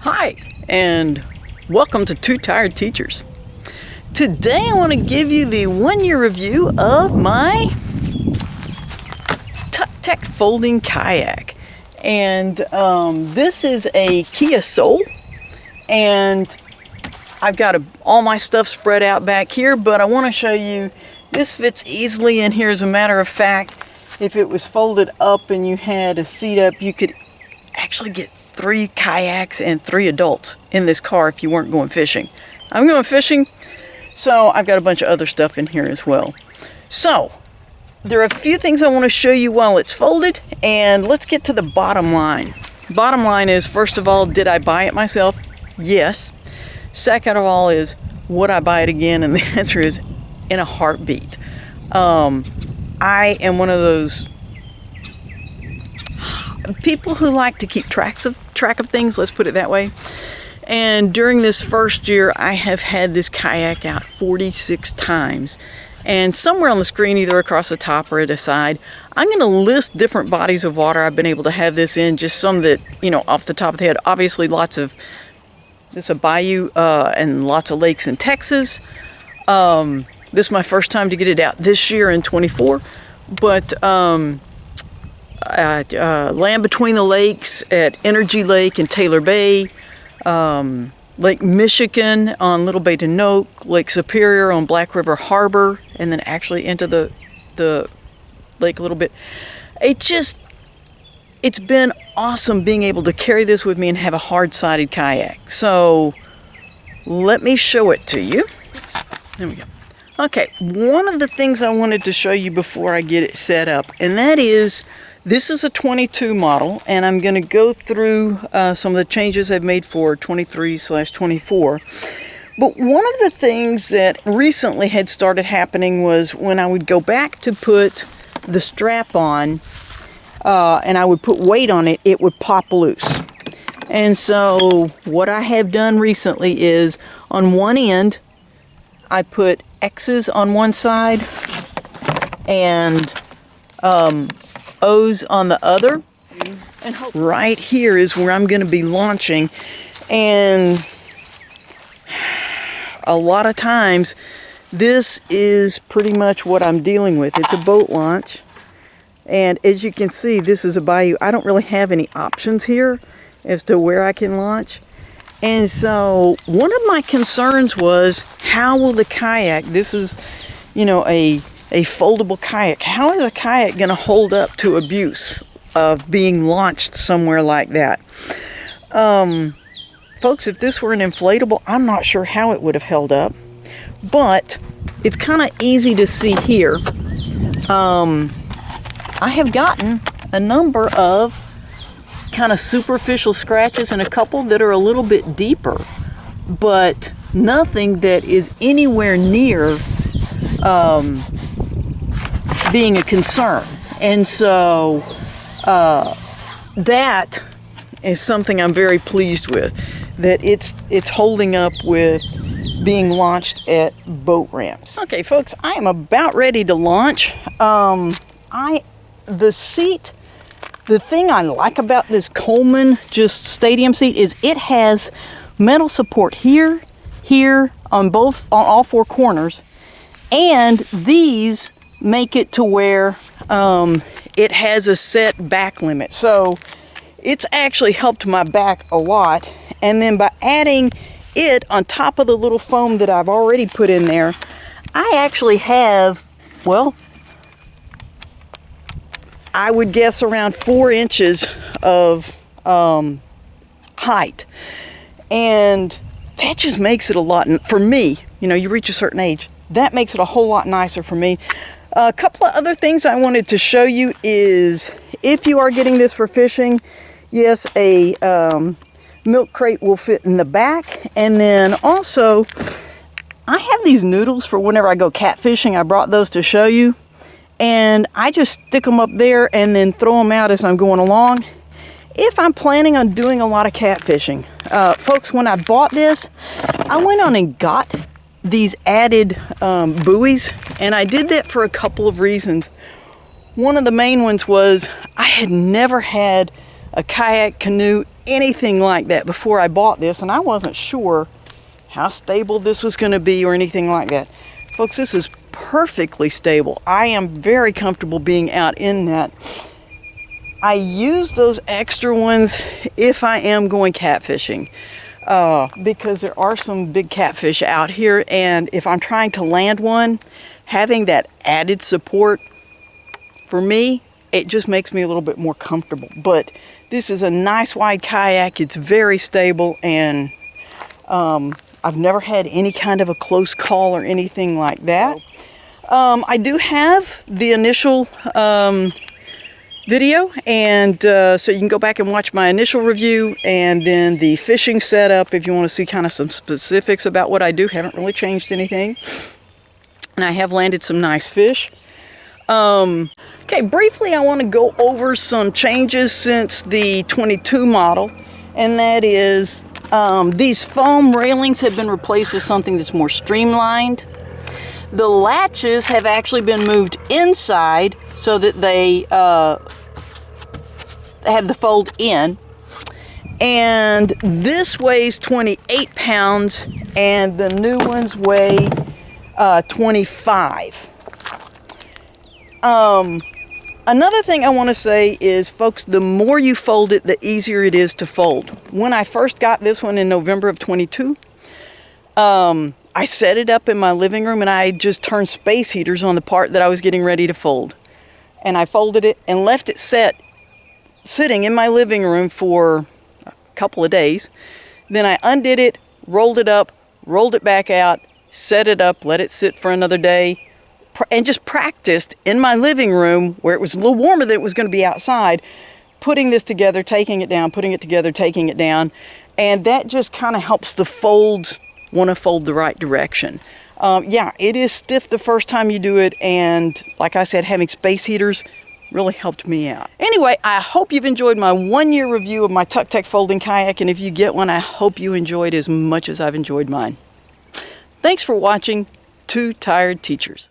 Hi, and welcome to Two Tired Teachers. Today I want to give you the 1-year review of my Tucktec folding kayak. And this is a Kia Soul, and I've got all my stuff spread out back here, but I want to show you this fits easily in here. As a matter of fact, if it was folded up and you had a seat up, you could actually get 3 kayaks and 3 adults in this car if you weren't going fishing. I'm going fishing, so I've got a bunch of other stuff in here as well. So there are a few things I want to show you while it's folded, and let's get to the bottom line. Bottom line is, first of all, did I buy it myself? Yes. Second of all is, would I buy it again? And the answer is, in a heartbeat. I am one of those people who like to keep track of things, let's put it that way. And during this first year, I have had this kayak out 46 times. And somewhere on the screen, either across the top or at the side, I'm going to list different bodies of water I've been able to have this in, just some that, off the top of the head. Obviously, this is a bayou and lots of lakes in Texas. This is my first time to get it out this year in 24. But land between the lakes at Energy Lake and Taylor Bay, Lake Michigan on Little Bay to Noke, Lake Superior on Black River Harbor, and then actually into the lake a little bit. It's been awesome being able to carry this with me and have a hard-sided kayak. So let me show it to you. There we go. Okay, one of the things I wanted to show you before I get it set up, and that is, this is a 22 model, and I'm going to go through some of the changes I've made for 23/24. But one of the things that recently had started happening was when I would go back to put the strap on, and I would put weight on it, it would pop loose. And so what I have done recently is, on one end, I put X's on one side and O's on the other. And right here is where I'm going to be launching. And a lot of times, this is pretty much what I'm dealing with. It's a boat launch. And as you can see, this is a bayou. I don't really have any options here as to where I can launch. And so one of my concerns was, how will the kayak, this is, a foldable kayak, how is a kayak going to hold up to abuse of being launched somewhere like that? Folks, if this were an inflatable, I'm not sure how it would have held up. But it's kind of easy to see here. I have gotten a number of kind of superficial scratches and a couple that are a little bit deeper, but nothing that is anywhere near being a concern. And so that is something I'm very pleased with, that it's holding up with being launched at boat ramps. Okay, folks, I am about ready to launch. The thing I like about this Coleman just stadium seat is it has metal support here, on all 4 corners, and these make it to where it has a set back limit. So it's actually helped my back a lot. And then by adding it on top of the little foam that I've already put in there, I actually have, well, I would guess around 4 inches of height. And that just makes it a lot, for me, you reach a certain age, that makes it a whole lot nicer for me. A couple of other things I wanted to show you is, if you are getting this for fishing, yes, a milk crate will fit in the back. And then also, I have these noodles for whenever I go catfishing. I brought those to show you. And I just stick them up there and then throw them out as I'm going along, if I'm planning on doing a lot of catfishing. Folks, when I bought this, I went on and got these added buoys, and I did that for a couple of reasons. One of the main ones was I had never had a kayak, canoe, anything like that before I bought this, and I wasn't sure how stable this was going to be or anything like that. Folks, this is perfectly stable. I am very comfortable being out in that. I use those extra ones if I am going catfishing, because there are some big catfish out here, and if I'm trying to land one, having that added support, for me, it just makes me a little bit more comfortable. But this is a nice wide kayak. It's very stable, and I've never had any kind of a close call or anything like that. I do have the initial video, and so you can go back and watch my initial review, and then the fishing setup if you want to see kind of some specifics about what I do. Haven't really changed anything, and I have landed some nice fish. Okay, briefly I want to go over some changes since the 22 model, and that is these foam railings have been replaced with something that's more streamlined. The latches have actually been moved inside so that they have the fold in. And this weighs 28 pounds, and the new ones weigh 25. Another thing I want to say is, folks, the more you fold it, the easier it is to fold. When I first got this one in November of 22, I set it up in my living room, and I just turned space heaters on the part that I was getting ready to fold. And I folded it and left it sitting in my living room for a couple of days. Then I undid it, rolled it up, rolled it back out, set it up, let it sit for another day, and just practiced in my living room where it was a little warmer than it was going to be outside, putting this together, taking it down, putting it together, taking it down. And that just kind of helps the folds want to fold the right direction. Yeah, it is stiff the first time you do it, and like I said, having space heaters really helped me out. Anyway, I hope you've enjoyed my 1-year review of my Tucktec folding kayak, and if you get one, I hope you enjoyed as much as I've enjoyed mine. Thanks for watching Two Tired Teachers.